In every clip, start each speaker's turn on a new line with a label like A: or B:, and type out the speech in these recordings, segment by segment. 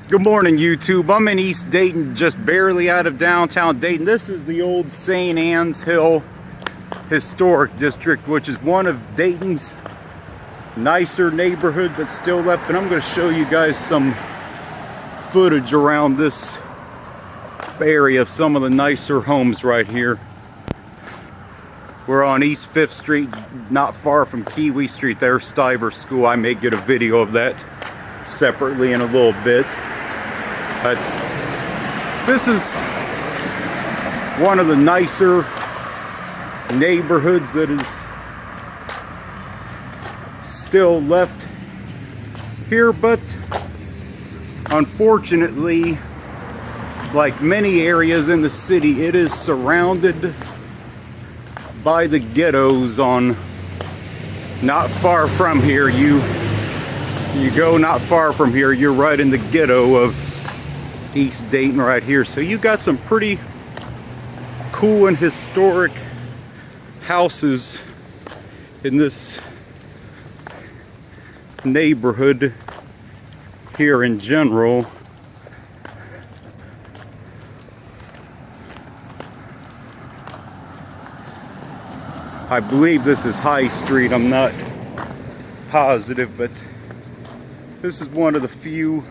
A: Good morning, YouTube. I'm in East Dayton, just barely out of downtown Dayton. This is the old St. Anne's Hill Historic District, which is one of Dayton's nicer neighborhoods that's still left. And I'm going to show you guys some footage around this area of some of the nicer homes right here. We're on East 5th Street, not far from Kiwi Street. There's Stiver School. I may get a video of that separately in a little bit. But this is one of the nicer neighborhoods that is still left here, but unfortunately, like many areas in the city, it is surrounded by the ghettos. On not far from here, you go not far from here, you're right in the ghetto of East Dayton right here. So you got some pretty cool and historic houses in this neighborhood here in general. I believe this is High Street. I'm not positive, but this is one of the few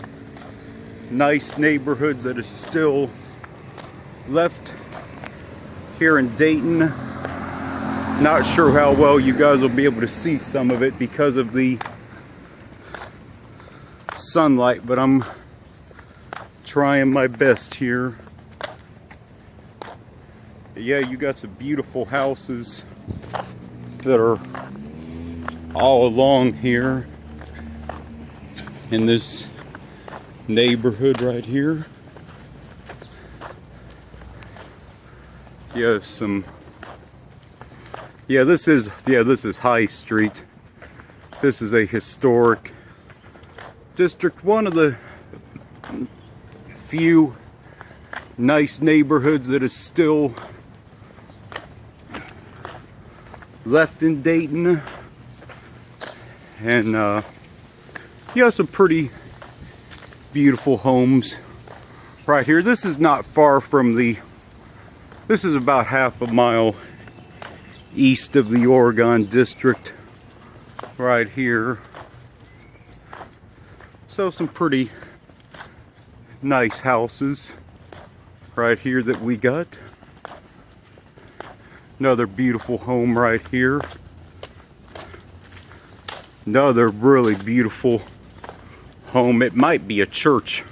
A: nice neighborhoods that is still left here in Dayton. Not sure how well you guys will be able to see some of it because of the sunlight, but I'm trying my best here. Yeah, you got some beautiful houses that are all along here in this neighborhood right here. This is High Street. This is a historic district, one of the few nice neighborhoods that is still left in Dayton. And some pretty beautiful homes right here. This is not far from this is about half a mile east of the Oregon District right here. So some pretty nice houses right here that we got. Another beautiful home right here. Another really beautiful home. It might be a church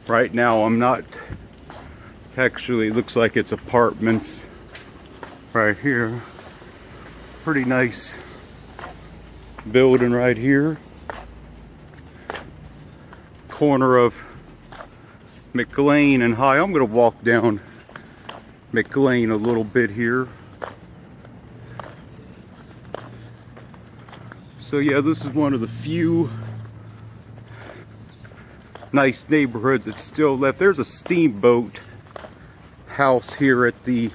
A: right now. I'm not actually. It looks like it's apartments right here. Pretty nice building right here. Corner of McLean and High. I'm going to walk down McLean a little bit here. So yeah, this is one of the few nice neighborhoods that's still left. There's a steamboat house here at the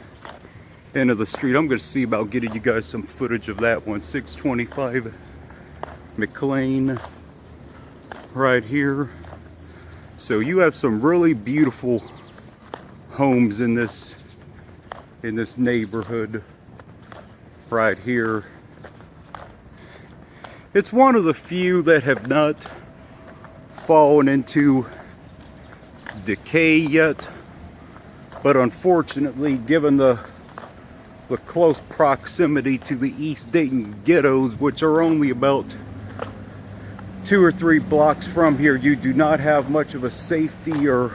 A: end of the street. I'm going to see about getting you guys some footage of that one. 625 McLean right here. So you have some really beautiful homes in this neighborhood right here. It's one of the few that have not fallen into decay yet, but unfortunately, given the close proximity to the East Dayton ghettos, which are only about 2 or 3 blocks from here, you do not have much of a safety or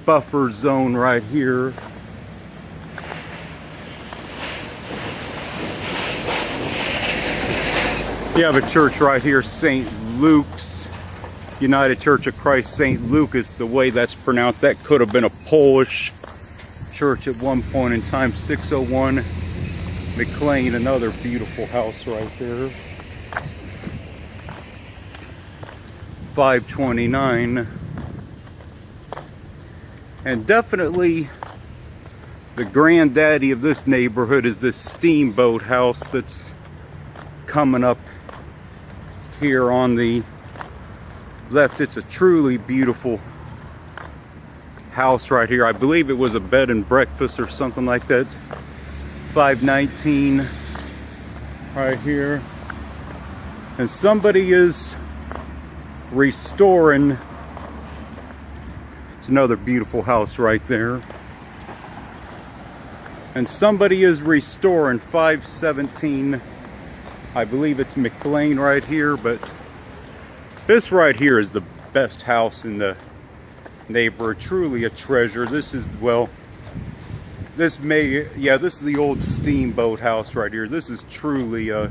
A: buffer zone right here. You have a church right here, St. Luke's United Church of Christ, St. Lucas, the way that's pronounced. That could have been a Polish church at one point in time. 601 McLean, another beautiful house right there. 529. And definitely the granddaddy of this neighborhood is this steamboat house that's coming up here on the left. It's a truly beautiful house right here. I believe it was a bed and breakfast or something like that. 519 right here. And somebody is restoring. It's another beautiful house right there. And somebody is restoring 517. I believe it's McLean right here, but this right here is the best house in the neighborhood. Truly a treasure. This is, well, this is the old steamboat house right here. This is truly a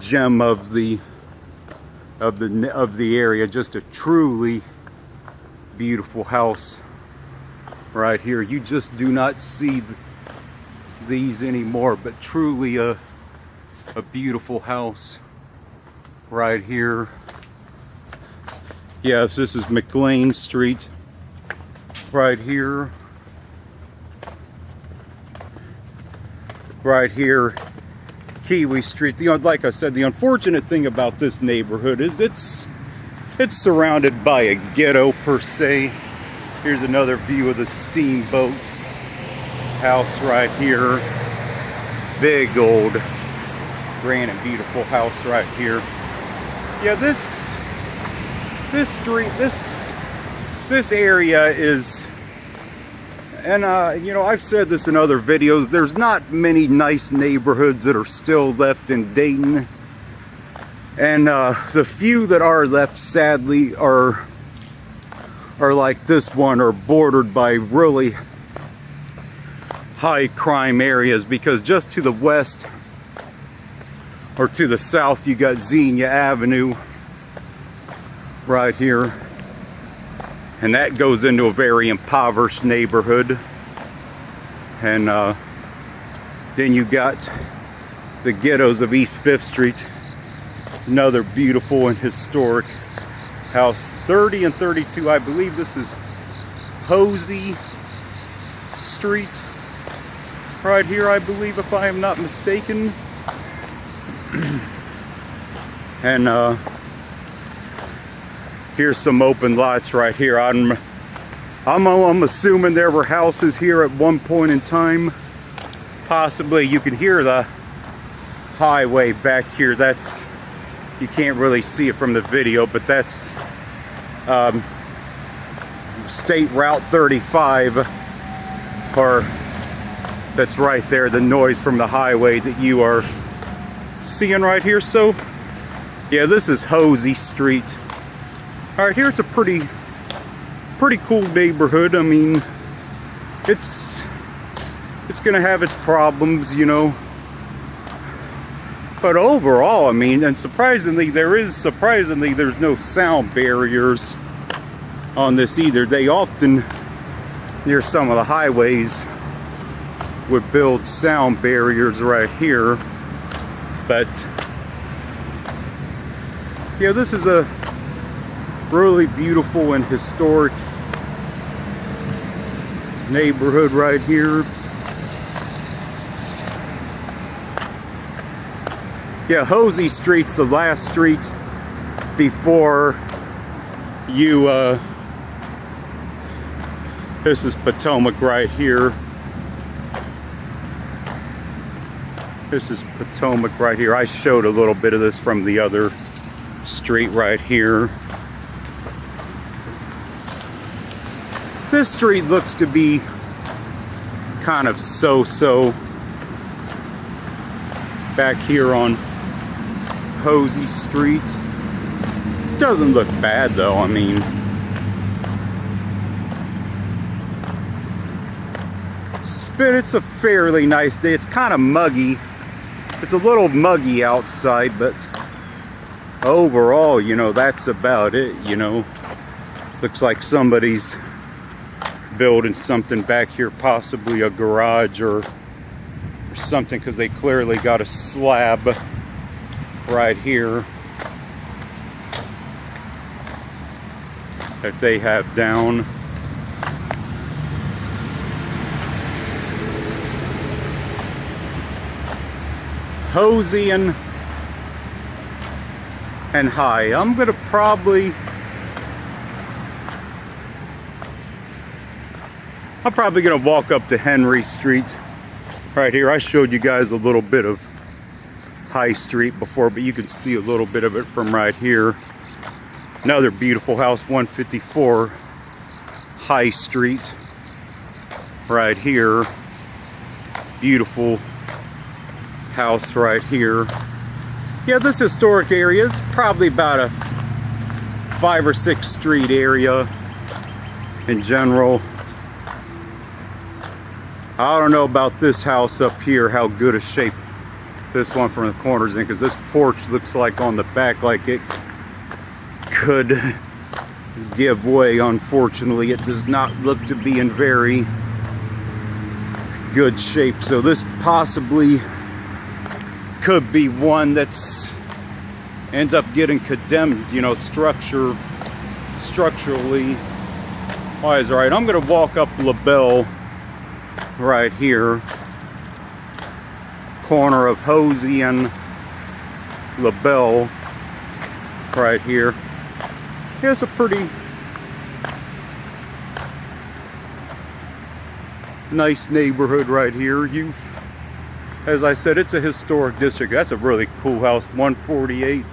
A: gem of the area. Just a truly beautiful house right here. You just do not see these anymore, but truly a beautiful house right here. Yes, this is McLean Street right here. Right here, Kiwi Street. Like I said, the unfortunate thing about this neighborhood is it's surrounded by a ghetto per se. Here's another view of the steamboat house right here. Big old grand and beautiful house right here. Yeah, this street, this area is, and you know, I've said this in other videos, there's not many nice neighborhoods that are still left in Dayton. And the few that are left, sadly, are like this one, are bordered by really high crime areas, because just to the west or to the south you got Xenia Avenue right here, and that goes into a very impoverished neighborhood. And then you got the ghettos of East 5th Street. Another beautiful and historic house. 30 and 32, I believe this is Hosey Street right here, I believe, if I am not mistaken. And here's some open lots right here. I'm assuming there were houses here at one point in time. Possibly. You can hear the highway back here. That's, you can't really see it from the video, but that's State Route 35, or that's right there, the noise from the highway that you are seeing right here. So yeah, this is Hosey Street. All right, here it's a pretty cool neighborhood. I mean, it's gonna have its problems, you know, but overall, I mean, and surprisingly there's no sound barriers on this either. They often, near some of the highways, would build sound barriers right here. But yeah, this is a really beautiful and historic neighborhood right here. Yeah, Hosey Street's the last street before you, this is Potomac right here. This is Potomac right here. I showed a little bit of this from the other street right here. This street looks to be kind of so-so back here on Hosey Street. Doesn't look bad though, I mean. But it's a fairly nice day. It's kind of muggy. It's a little muggy outside, but overall, you know, that's about it, you know. Looks like somebody's building something back here, possibly a garage or something, because they clearly got a slab right here that they have down. Hosey and high. I'm gonna probably I'm probably gonna walk up to Henry Street right here. I showed you guys a little bit of High Street before, but you can see a little bit of it from right here. Another beautiful house, 154 High Street right here. Beautiful house right here. Yeah, this historic area, it's probably about a 5 or 6 street area in general. I don't know about this house up here, how good a shape this one from the corners in, because this porch looks like on the back like it could give way. Unfortunately, it does not look to be in very good shape, so this possibly could be one that's ends up getting condemned, you know, structurally wise. Right, I'm gonna walk up LaBelle right here, corner of Hosey and LaBelle right here. It's a pretty nice neighborhood right here. As I said, it's a historic district. That's a really cool house, 148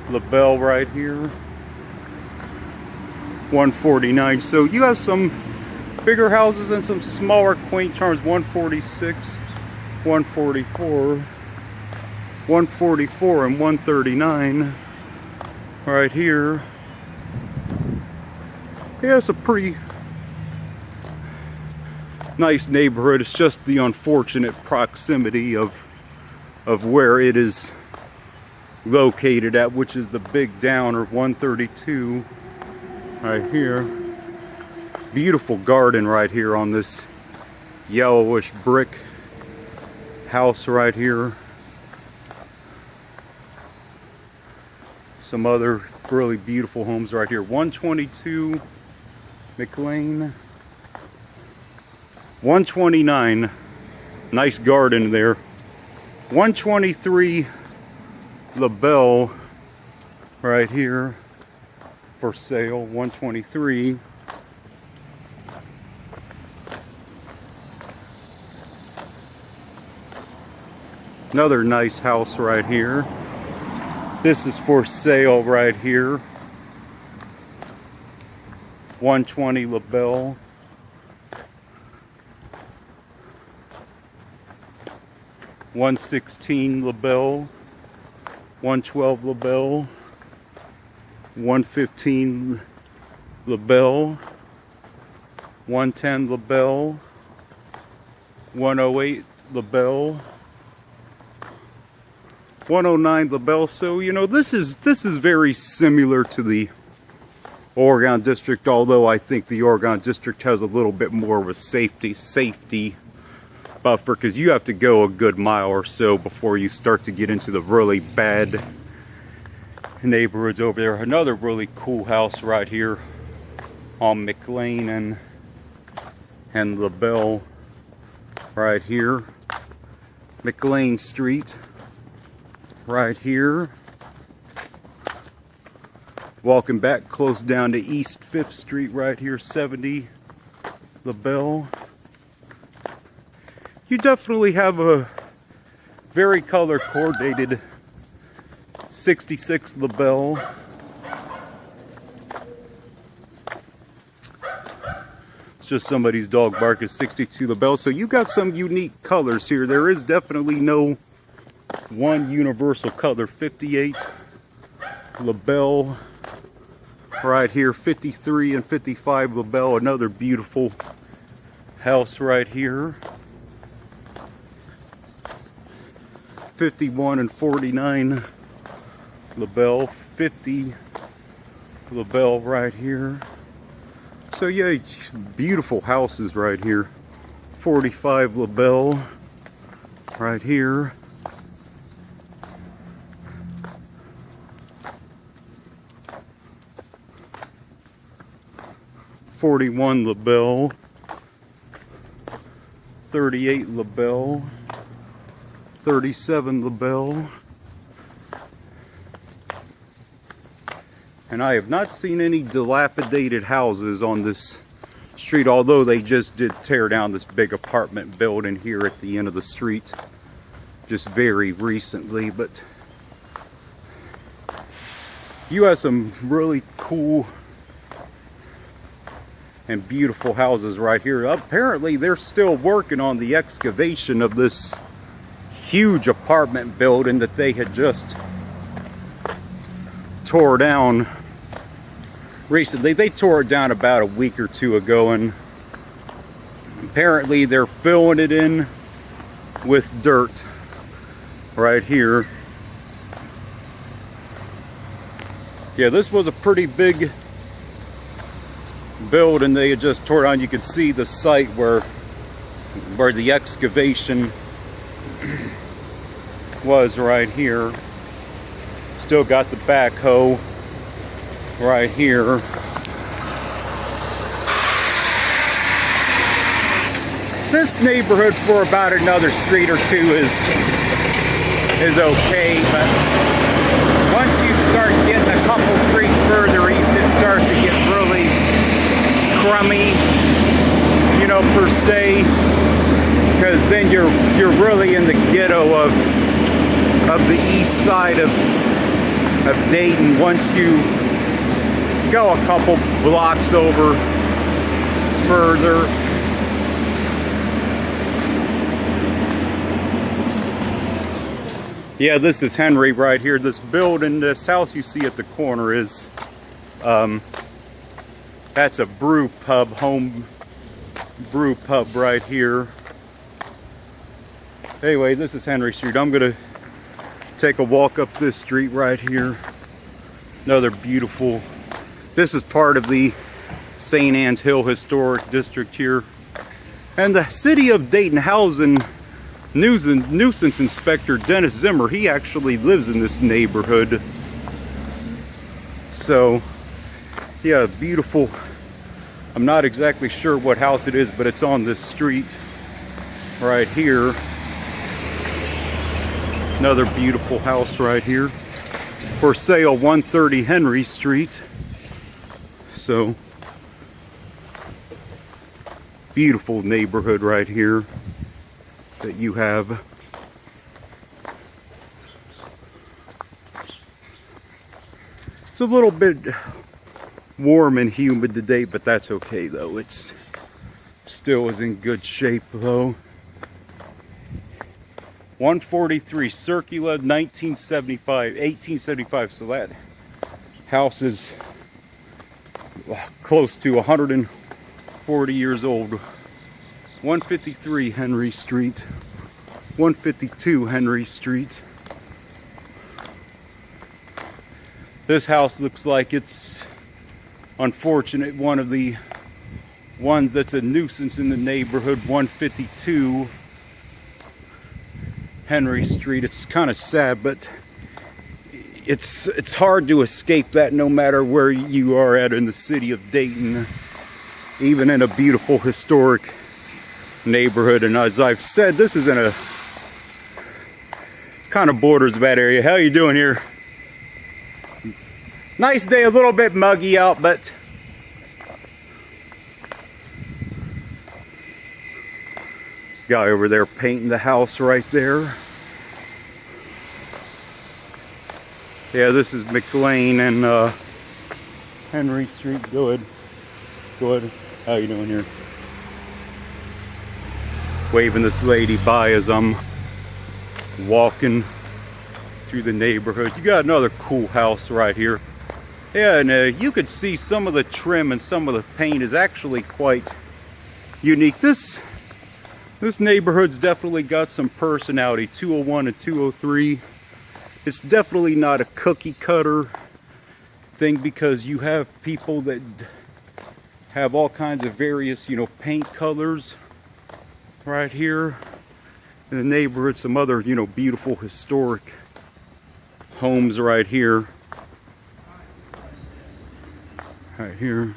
A: LaBelle right here, 149. So you have some bigger houses and some smaller quaint charms. 146, 144, 144 and 139 right here. Yeah, it's a pretty nice neighborhood. It's just the unfortunate proximity of where it is located at, which is the big downer, 132 right here. Beautiful garden right here on this yellowish brick house right here. Some other really beautiful homes right here. 122 McLean, 129, nice garden there. 123 LaBelle right here for sale, 123. Another nice house right here. This is for sale right here, 120 LaBelle. 116 LaBelle, 112 LaBelle, 115 LaBelle, 110 LaBelle, 108 LaBelle, 109 LaBelle. So, you know, this is very similar to the Oregon District, although I think the Oregon District has a little bit more of a safety buffer, because you have to go a good mile or so before you start to get into the really bad neighborhoods over there. Another really cool house right here on McLean and LaBelle right here. McLean Street right here. Walking back close down to East 5th Street right here, 70 LaBelle. You definitely have a very color coordinated 66 LaBelle. It's just somebody's dog bark. Is 62 LaBelle. So you got some unique colors here. There is definitely no one universal color. 58 LaBelle right here. 53 and 55 LaBelle. Another beautiful house right here. 51 and 49 LaBelle, 50 LaBelle right here. So yeah, beautiful houses right here. 45 LaBelle right here. .41 LaBelle, 38 LaBelle, 37 LaBelle, and I have not seen any dilapidated houses on this street, although they just did tear down this big apartment building here at the end of the street just very recently. But you have some really cool and beautiful houses right here. Apparently they're still working on the excavation of this huge apartment building that they had just tore down recently. They tore it down about a week or two ago, and apparently they're filling it in with dirt right here. Yeah, this was a pretty big building they had just tore down. You could see the site where the excavation was right here. Still got the backhoe right here. This neighborhood for about another street or two is okay, but once you start getting a couple streets further east, it starts to get really crummy, you know, per se, because then you're really in the ghetto of the east side of Dayton. Once you go a couple blocks over further. Yeah, this is Henry right here. This building, this house you see at the corner is that's a brew pub, home brew pub right here. Anyway, this is Henry Street. I'm gonna take a walk up this street right here. Another beautiful, this is part of the St. Anne's Hill Historic District here. And the city of Dayton housing nuisance inspector Dennis Zimmer, he actually lives in this neighborhood. So, yeah, beautiful. I'm not exactly sure what house it is, but it's on this street right here. Another beautiful house right here. For sale, 130 Henry Street. So, beautiful neighborhood right here that you have. It's a little bit warm and humid today, but that's okay though. It's still is in good shape though. 143 Circula, 1875. So that house is close to 140 years old. 153 Henry Street, 152 Henry Street. This house looks like it's unfortunate, one of the ones that's a nuisance in the neighborhood. 152 Henry Street. It's kind of sad, but it's hard to escape that no matter where you are at in the city of Dayton, even in a beautiful historic neighborhood. And as I've said, this is in a, it's kind of borders of that area. How you doing here? Nice day, a little bit muggy out, but guy over there painting the house right there. Yeah, this is McLean and Henry Street. Good. How you doing here? Waving this lady by as I'm walking through the neighborhood. You got another cool house right here. Yeah, and you could see some of the trim and some of the paint is actually quite unique. This neighborhood's definitely got some personality. 201 and 203. It's definitely not a cookie cutter thing, because you have people that have all kinds of various, you know, paint colors right here in the neighborhood. Some other, you know, beautiful historic homes right here. Right here.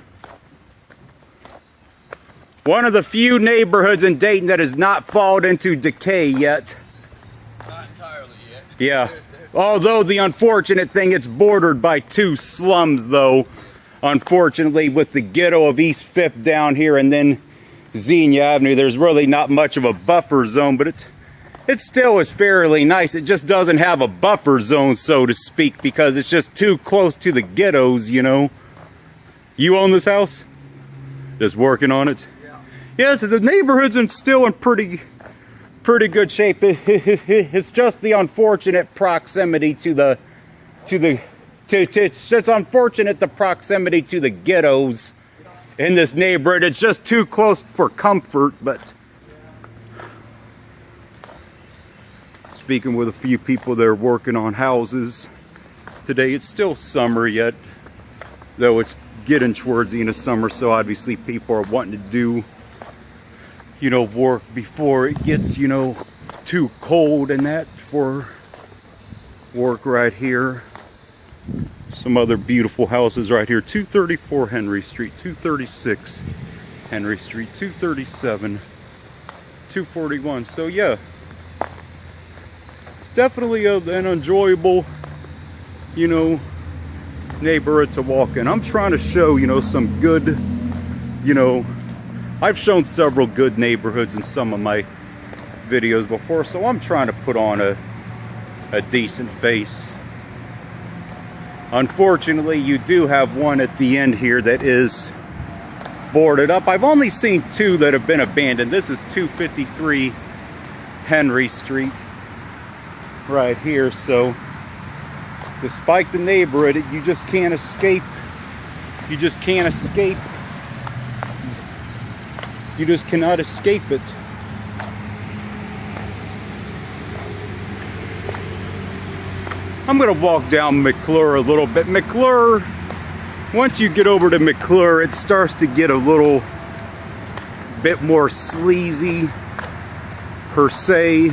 A: One of the few neighborhoods in Dayton that has not fallen into decay yet.
B: Not entirely yet.
A: Yeah. Although the unfortunate thing, it's bordered by two slums though. unfortunately, with the ghetto of East 5th down here and then Xenia Avenue, there's really not much of a buffer zone, but it still is fairly nice. It just doesn't have a buffer zone, so to speak, because it's just too close to the ghettos, you know. You own this house? Just working on it? Yeah, so the neighborhood's still in pretty good shape. It's just the unfortunate proximity to the it's unfortunate the proximity to the ghettos in this neighborhood. It's just too close for comfort. But speaking with a few people that are working on houses today, it's still summer yet, though it's getting towards the end of summer, so obviously people are wanting to do, you know, work before it gets, you know, too cold and that for work right here. Some other beautiful houses right here. 234 Henry Street, 236 Henry Street, 237, 241. So yeah, it's definitely an enjoyable, you know, neighborhood to walk in. I'm trying to show, you know, some good, you know, I've shown several good neighborhoods in some of my videos before, so I'm trying to put on a decent face. Unfortunately, you do have one at the end here that is boarded up. I've only seen two that have been abandoned. This is 253 Henry Street right here. So despite the neighborhood, you just can't escape. You just can't escape. You just cannot escape it. I'm gonna walk down McClure a little bit. McClure, once you get over to McClure, it starts to get a little bit more sleazy per se,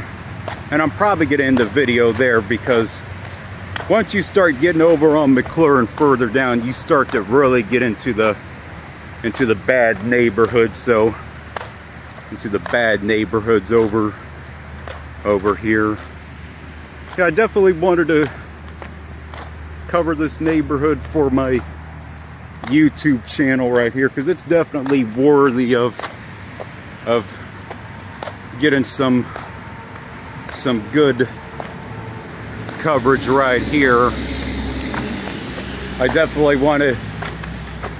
A: and I'm probably gonna end the video there, because once you start getting over on McClure and further down, you start to really get into the bad neighborhoods. So into the bad neighborhoods over here. Yeah, I definitely wanted to cover this neighborhood for my YouTube channel right here, because it's definitely worthy of getting some good coverage right here. I definitely want to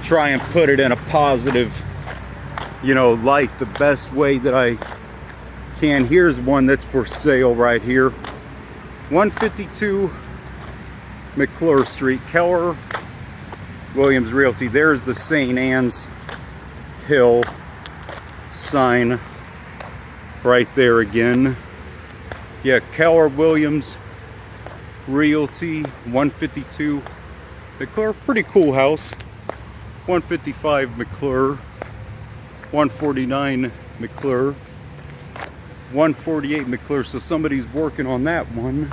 A: try and put it in a positive, you know, light the best way that I can. Here's one that's for sale right here. 152 McClure Street, Keller Williams Realty. There's the St. Anne's Hill sign right there again. Yeah, Keller Williams Realty, 152 McClure. Pretty cool house. 155 McClure, 149 McClure, 148 McClure. So somebody's working on that one.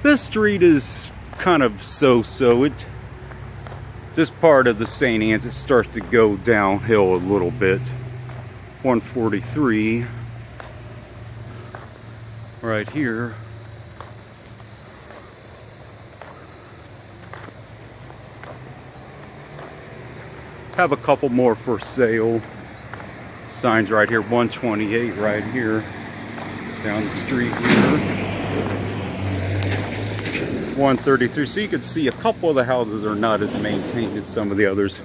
A: This street is kind of so-so. This part of the St. Anne's, it starts to go downhill a little bit. 143 right here. Have a couple more for sale signs right here. 128 right here down the street here. 133. So you can see a couple of the houses are not as maintained as some of the others.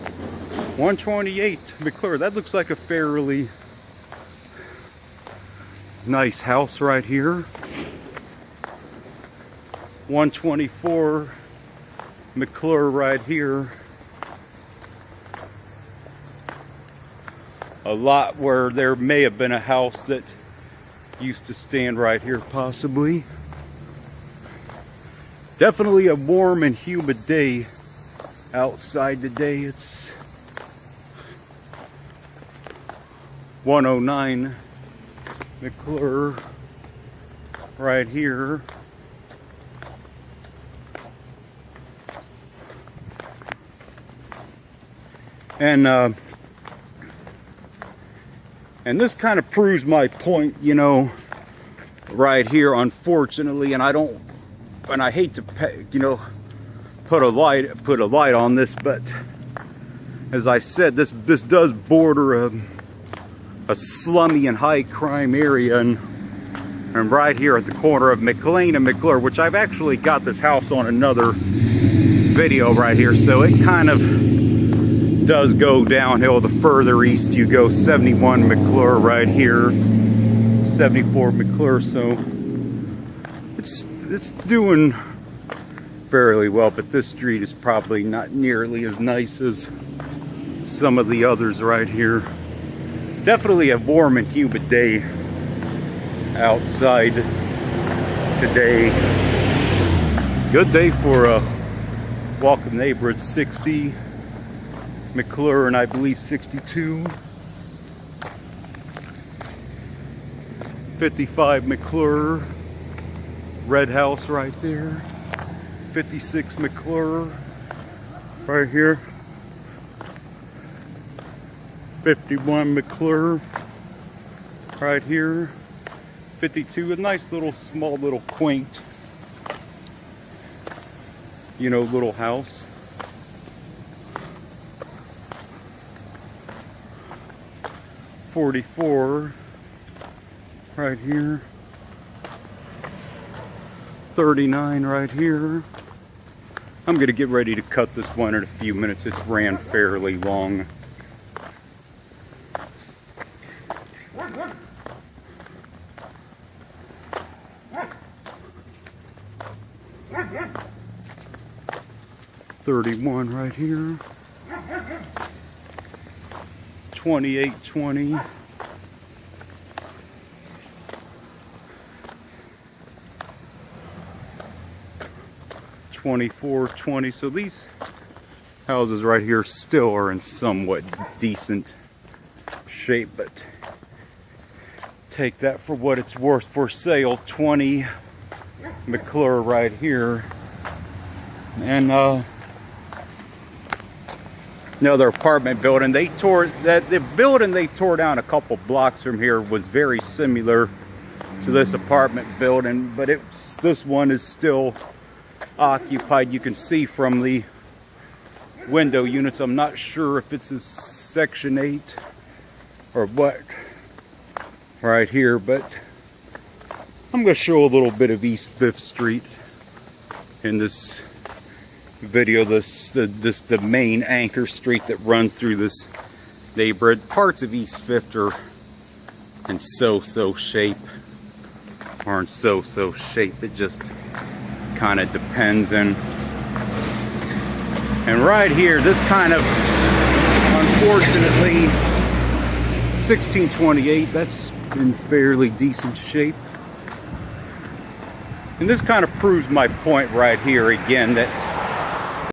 A: 128 McClure. That looks like a fairly nice house right here. 124 McClure right here. A lot where there may have been a house that used to stand right here, possibly. Definitely a warm and humid day outside today. It's 109 McClure right here. And this kind of proves my point, you know, right here, unfortunately. And I hate to, you know, put a light on this, but as I said, this does border a slummy and high crime area, and right here at the corner of McLean and McClure, which I've actually got this house on another video right here, so it kind of does go downhill the further east you go. 71 McClure right here, 74 McClure, so it's doing fairly well, but this street is probably not nearly as nice as some of the others right here. Definitely a warm and humid day outside today. Good day for a walk in the neighborhood. 60 McClure and I believe 62. 55 McClure. Red house right there. 56 McClure right here. 51 McClure right here. 52, a nice little small little quaint, you know, little house. 44 right here. 39 right here. I'm gonna get ready to cut this one in a few minutes. It's ran fairly long. $31 right here. 28.20. 24.20. So these houses right here still are in somewhat decent shape, but take that for what it's worth. For sale, 20 McClure right here. And another apartment building. They tore that, the building they tore down a couple blocks from here was very similar to this apartment building, but this one is still occupied. You can see from the window units. I'm not sure if it's a Section 8 or what right here, but I'm going to show a little bit of East 5th Street in this video. The main anchor street that runs through this neighborhood. Parts of East 5th are in so-so shape. It just kind of depends. And right here, this kind of, unfortunately, 1628, that's in fairly decent shape. And this kind of proves my point right here again, that